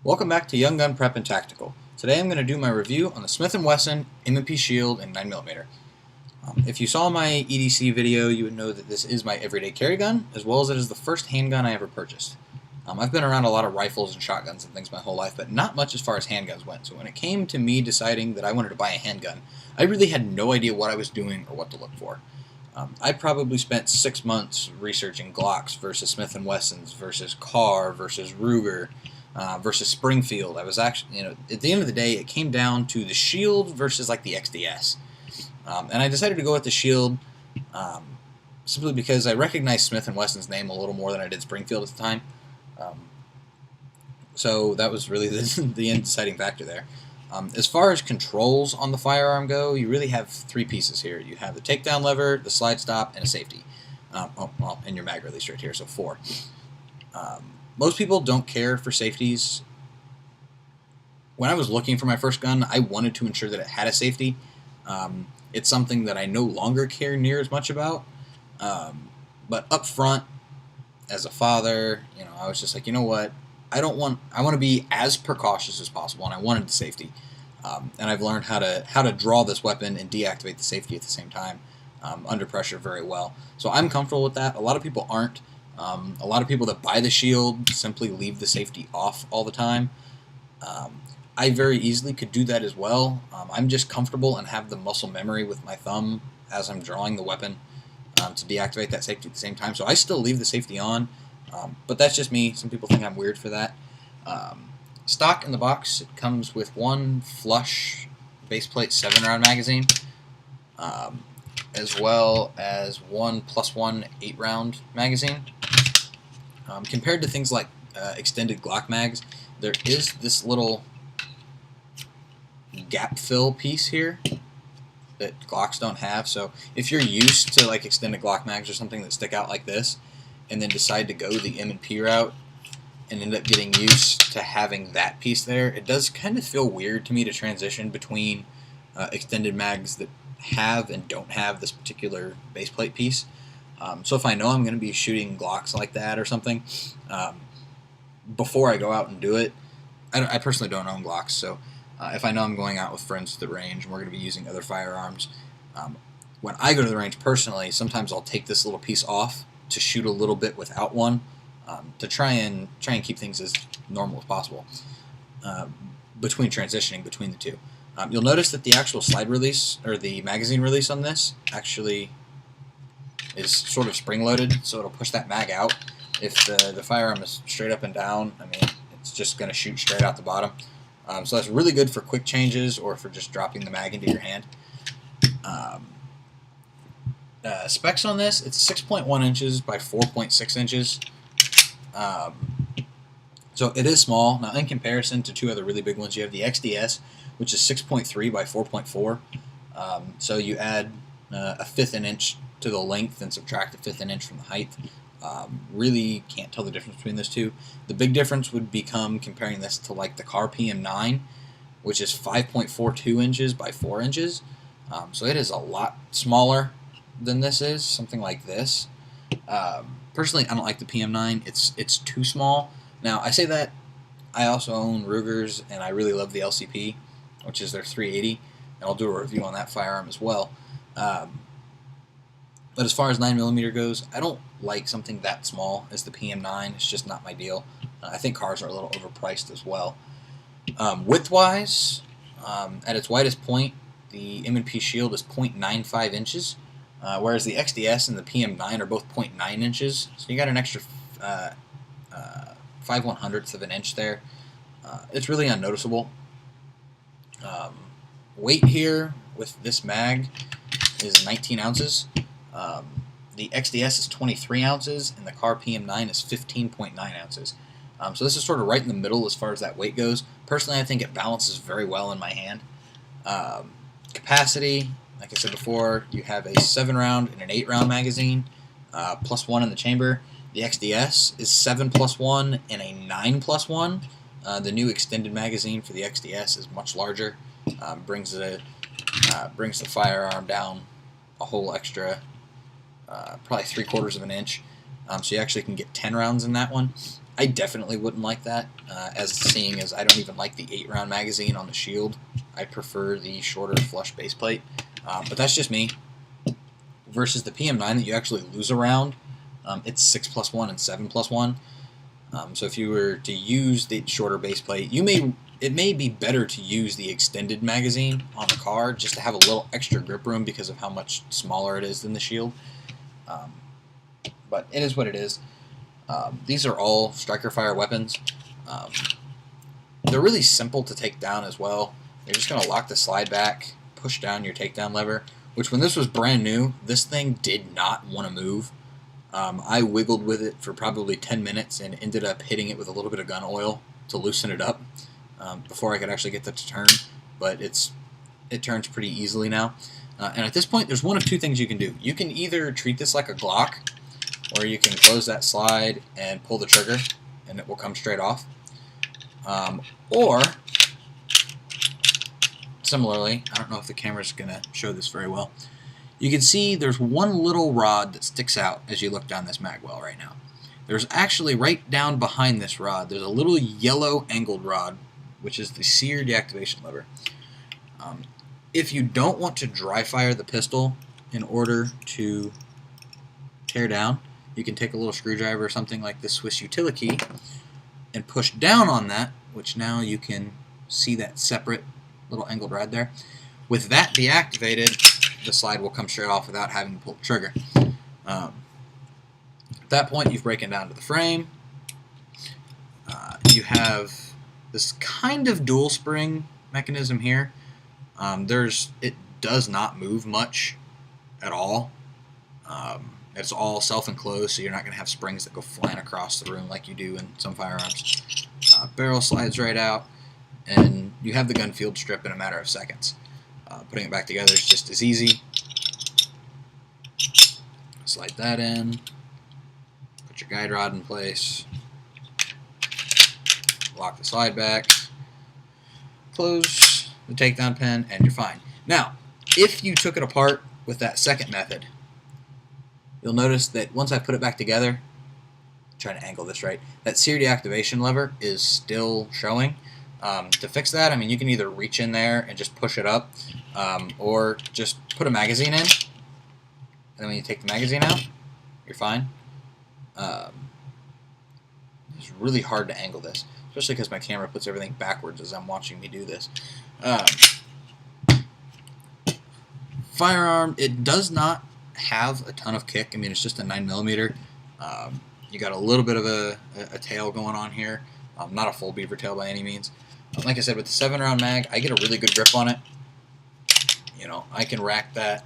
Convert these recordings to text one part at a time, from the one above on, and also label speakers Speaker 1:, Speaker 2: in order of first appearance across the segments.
Speaker 1: Welcome back to Young Gun Prep and Tactical. Today I'm going to do my review on the Smith & Wesson M&P Shield in 9mm. If you saw my EDC video, you would know that this is my everyday carry gun, as well as it is the first handgun I ever purchased. I've been around a lot of rifles and shotguns and things my whole life, but not much as far as handguns went. So when it came to me deciding that I wanted to buy a handgun, I really had no idea what I was doing or what to look for. I probably spent 6 months researching Glocks versus Smith & Wessons versus Carr versus Ruger, versus Springfield. I was actually, at the end of the day, it came down to the Shield versus like the XDS. And I decided to go with the Shield simply because I recognized Smith & Wesson's name a little more than I did Springfield at the time. So that was really the deciding factor there. As far as controls on the firearm go, you really have 3 pieces here. You have the takedown lever, the slide stop, and a safety. And your mag release right here, so 4. Most people don't care for safeties. When I was looking for my first gun, I wanted to ensure that it had a safety. It's something that I no longer care near as much about. But up front, as a father, I was just like, you know what? I want to be as precautious as possible, and I wanted the safety. And I've learned how to draw this weapon and deactivate the safety at the same time under pressure very well. So I'm comfortable with that. A lot of people aren't. A lot of people that buy the Shield simply leave the safety off all the time. I very easily could do that as well. I'm just comfortable and have the muscle memory with my thumb as I'm drawing the weapon to deactivate that safety at the same time. So I still leave the safety on, but that's just me. Some people think I'm weird for that. Stock in the box, it comes with one flush base plate 7-round magazine, as well as one +1 8-round magazine. Compared to things like extended Glock mags, there is this little gap fill piece here that Glocks don't have. So if you're used to like extended Glock mags or something that stick out like this, and then decide to go the M&P route and end up getting used to having that piece there, it does kind of feel weird to me to transition between extended mags that have and don't have this particular base plate piece. So if I know I'm going to be shooting Glocks like that or something, before I go out and do it, I personally don't own Glocks, so if I know I'm going out with friends to the range and we're going to be using other firearms, when I go to the range personally, sometimes I'll take this little piece off to shoot a little bit without one, to try and keep things as normal as possible between transitioning between the two. You'll notice that the actual slide release, or the magazine release on this, actually is sort of spring-loaded, so it'll push that mag out. If the firearm is straight up and down, I mean, it's just going to shoot straight out the bottom. So that's really good for quick changes or for just dropping the mag into your hand. Specs on this, it's 6.1 inches by 4.6 inches. So it is small. Now, in comparison to 2 other really big ones, you have the XDS, which is 6.3 by 4.4. So you add a fifth an inch to the length and subtract a fifth an inch from the height. Really can't tell the difference between those two. The big difference would become comparing this to like the Carr PM9, which is 5.42 inches by 4 inches. So it is a lot smaller than this is, something like this. Personally, I don't like the PM9. It's too small. Now, I say that I also own Rugers, and I really love the LCP, which is their 380, and I'll do a review on that firearm as well. But as far as 9mm goes, I don't like something that small as the PM9. It's just not my deal. I think cars are a little overpriced as well. Width-wise, at its widest point, the M&P Shield is 0.95 inches, whereas the XDS and the PM9 are both 0.9 inches. So you got an extra 5/100ths of an inch there. It's really unnoticeable. Weight here with this mag is 19 ounces. The XDS is 23 ounces, and the Carr PM9 is 15.9 ounces. So this is sort of right in the middle as far as that weight goes. Personally, I think it balances very well in my hand. Capacity, like I said before, you have a 7-round and an 8-round magazine, +1 in the chamber. The XDS is 7+1 and a 9+1. The new extended magazine for the XDS is much larger. Brings the firearm down a whole extra, probably 3/4 of an inch. So you actually can get 10 rounds in that one. I definitely wouldn't like that, as seeing as I don't even like the 8-round magazine on the Shield. I prefer the shorter flush base plate, but that's just me. Versus the PM9 that you actually lose a round, it's 6+1 and 7+1. So if you were to use the shorter base plate, it may be better to use the extended magazine on the car just to have a little extra grip room because of how much smaller it is than the Shield. But it is what it is. These are all striker fire weapons. They're really simple to take down as well. You're just going to lock the slide back, push down your takedown lever, which when this was brand new, this thing did not want to move. I wiggled with it for probably 10 minutes and ended up hitting it with a little bit of gun oil to loosen it up before I could actually get that to turn. But it turns pretty easily now. And at this point, there's one of two things you can do. You can either treat this like a Glock, or you can close that slide and pull the trigger, and it will come straight off. Or, similarly, I don't know if the camera's going to show this very well, you can see there's one little rod that sticks out as you look down this mag well right now. There's actually, right down behind this rod, there's a little yellow angled rod, which is the sear deactivation lever. If you don't want to dry fire the pistol in order to tear down, you can take a little screwdriver or something like this Swiss utility key and push down on that, which now you can see that separate little angled rod there. With that deactivated, the slide will come straight off without having to pull the trigger. At that point, you've broken down to the frame. You have this kind of dual spring mechanism here. It does not move much at all. It's all self-enclosed, so you're not going to have springs that go flying across the room like you do in some firearms. Barrel slides right out, and you have the gun field strip in a matter of seconds. Putting it back together is just as easy. Slide that in, put your guide rod in place, lock the slide back, close the takedown pin, and you're fine. Now, if you took it apart with that second method, you'll notice that once I put it back together, I'm trying to angle this right, that sear deactivation lever is still showing. To fix that, I mean, you can either reach in there and just push it up, or just put a magazine in, and then when you take the magazine out, you're fine. It's really hard to angle this, especially because my camera puts everything backwards as I'm watching me do this. Firearm, it does not have a ton of kick. I mean, it's just a 9mm. You got a little bit of a tail going on here. Not a full beaver tail by any means. Like I said, with the 7-round mag, I get a really good grip on it. You know, I can rack that.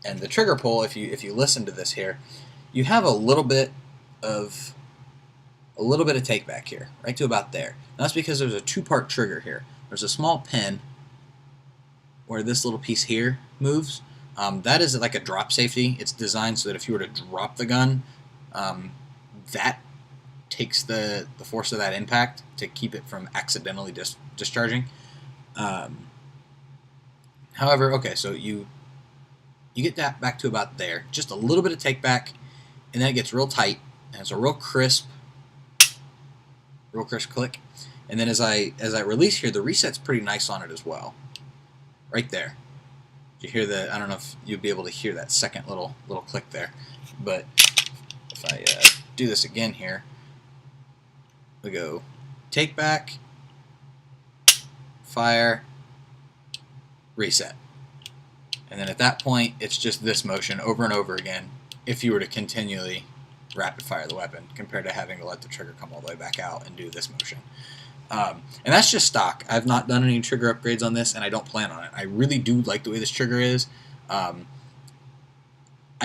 Speaker 1: And the trigger pull, if you listen to this here, you have a little bit of take back here, right to about there. And that's because there's a 2-part trigger here. There's a small pin where this little piece here moves. That is like a drop safety. It's designed so that if you were to drop the gun, that takes the force of that impact to keep it from accidentally discharging. However, okay, so you get that back to about there, just a little bit of take back, and then it gets real tight, and it's a real crisp click. And then as I release here, the reset's pretty nice on it as well, right there. You hear the, I don't know if you'll be able to hear that second little click there, but if I do this again here, we go take back, fire, reset. And then at that point, it's just this motion over and over again if you were to continually rapid fire the weapon compared to having to let the trigger come all the way back out and do this motion. And that's just stock. I've not done any trigger upgrades on this, and I don't plan on it. I really do like the way this trigger is. I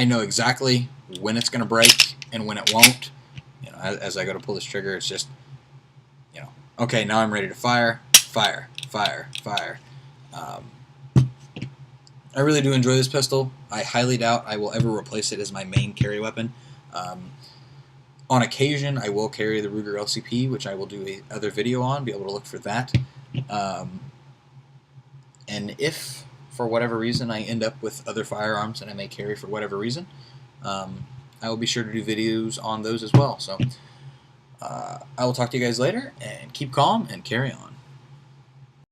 Speaker 1: know exactly when it's going to break and when it won't. You know, as I go to pull this trigger, it's just, you know, okay, now I'm ready to fire, fire, fire, fire. I really do enjoy this pistol. I highly doubt I will ever replace it as my main carry weapon. On occasion, I will carry the Ruger LCP, which I will do another video on, be able to look for that. And if, for whatever reason, I end up with other firearms that I may carry for whatever reason, I I will be sure to do videos on those as well. So I will talk to you guys later, and keep calm and carry on.